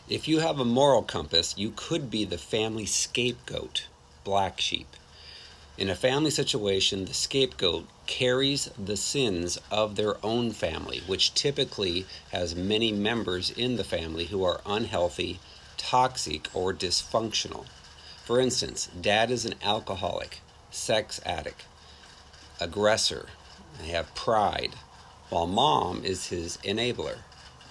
If you have a moral compass, you could be the family scapegoat, black sheep. In a family situation, the scapegoat carries the sins of their own family, which typically has many members in the family who are unhealthy, toxic, or dysfunctional. For instance, dad is an alcoholic, sex addict, aggressor. They have pride, while mom is his enabler.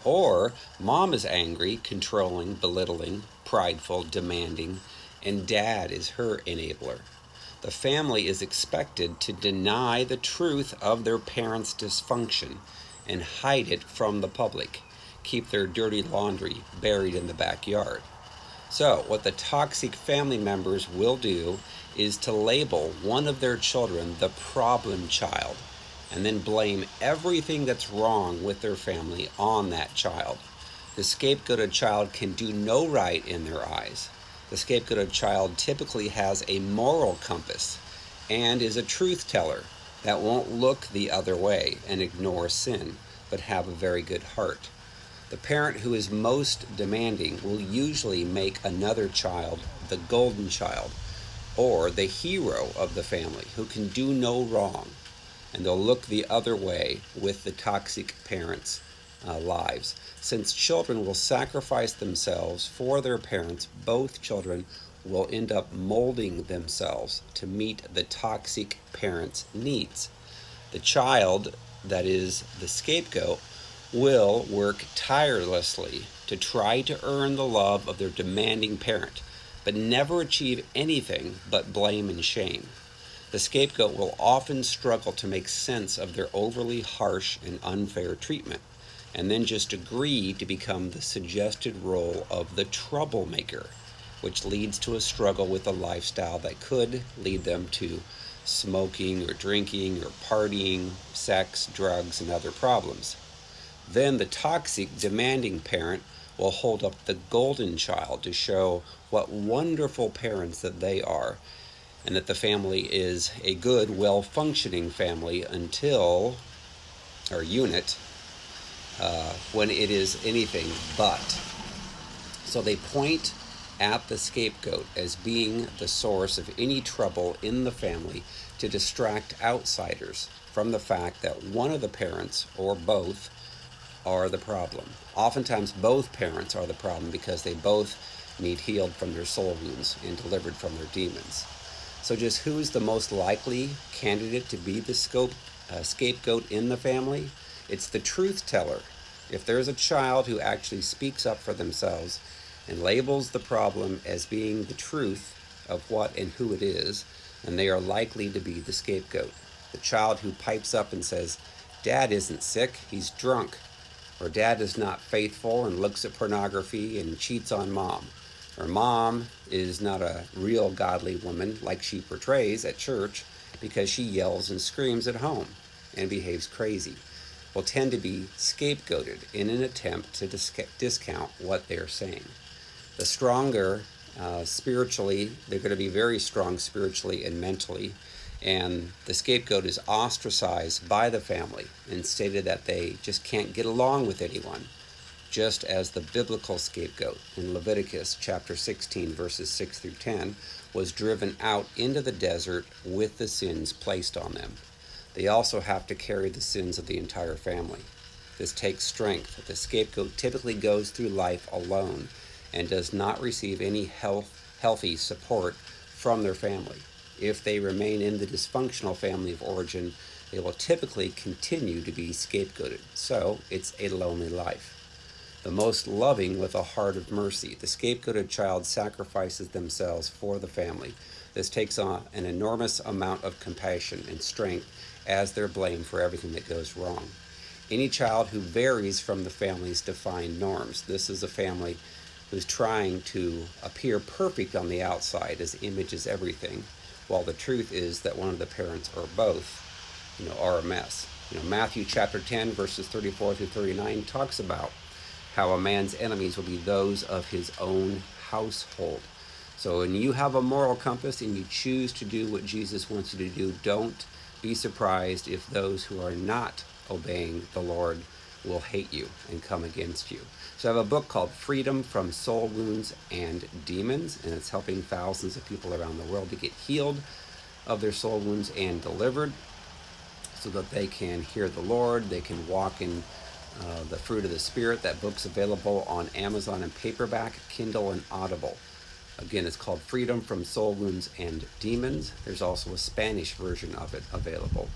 Or mom is angry, controlling, belittling, prideful, demanding, and dad is her enabler. The family is expected to deny the truth of their parents' dysfunction and hide it from the public, keep their dirty laundry buried in the backyard. So, what the toxic family members will do is to label one of their children the problem child and then blame everything that's wrong with their family on that child. The scapegoated child can do no right in their eyes. The scapegoated child typically has a moral compass and is a truth teller that won't look the other way and ignore sin, but have a very good heart. The parent who is most demanding will usually make another child the golden child or the hero of the family who can do no wrong, and they'll look the other way with the toxic parents' lives. Since children will sacrifice themselves for their parents, both children will end up molding themselves to meet the toxic parents' needs. The child that is the scapegoat will work tirelessly to try to earn the love of their demanding parent, but never achieve anything but blame and shame. The scapegoat will often struggle to make sense of their overly harsh and unfair treatment, and then just agree to become the suggested role of the troublemaker, which leads to a struggle with a lifestyle that could lead them to smoking or drinking or partying, sex, drugs, and other problems. Then the toxic, demanding parent will hold up the golden child to show what wonderful parents that they are, and that the family is a good, well-functioning family until, or unit, when it is anything but. So they point at the scapegoat as being the source of any trouble in the family to distract outsiders from the fact that one of the parents, or both, are the problem. Oftentimes both parents are the problem because they both need healed from their soul wounds and delivered from their demons. So just who is the most likely candidate to be the scapegoat in the family? It's the truth teller. If there's a child who actually speaks up for themselves and labels the problem as being the truth of what and who it is, then they are likely to be the scapegoat. The child who pipes up and says, "Dad isn't sick, he's drunk," or "Dad is not faithful and looks at pornography and cheats on mom," or "Mom is not a real godly woman like she portrays at church because she yells and screams at home and behaves crazy," will tend to be scapegoated in an attempt to discount what they're saying. The stronger spiritually, they're going to be very strong spiritually and mentally, and the scapegoat is ostracized by the family and stated that they just can't get along with anyone, just as the biblical scapegoat in Leviticus chapter 16 verses 6 through 10 was driven out into the desert with the sins placed on them. They also have to carry the sins of the entire family. This takes strength. The scapegoat typically goes through life alone and does not receive any healthy support from their family. If they remain in the dysfunctional family of origin, they will typically continue to be scapegoated. So it's a lonely life. The most loving with a heart of mercy. The scapegoated child sacrifices themselves for the family. This takes on an enormous amount of compassion and strength as they're blamed for everything that goes wrong. Any child who varies from the family's defined norms. This is a family who's trying to appear perfect on the outside, as image is everything, while the truth is that one of the parents or both, are a mess. Matthew chapter 10 verses 34 through 39 talks about how a man's enemies will be those of his own household. So when you have a moral compass and you choose to do what Jesus wants you to do, don't be surprised if those who are not obeying the Lord will hate you and come against you. So I have a book called Freedom from Soul Wounds and Demons, and it's helping thousands of people around the world to get healed of their soul wounds and delivered so that they can hear the Lord, they can walk in the fruit of the Spirit. That book's available on Amazon in paperback, Kindle, and Audible. Again, it's called Freedom from Soul Wounds and Demons. There's also a Spanish version of it available.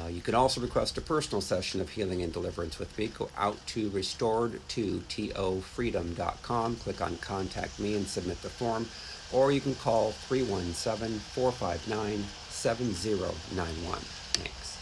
You can also request a personal session of healing and deliverance with me. Go out to restored2tofreedom.com, click on Contact Me and submit the form, or you can call 317-459-7091. Thanks.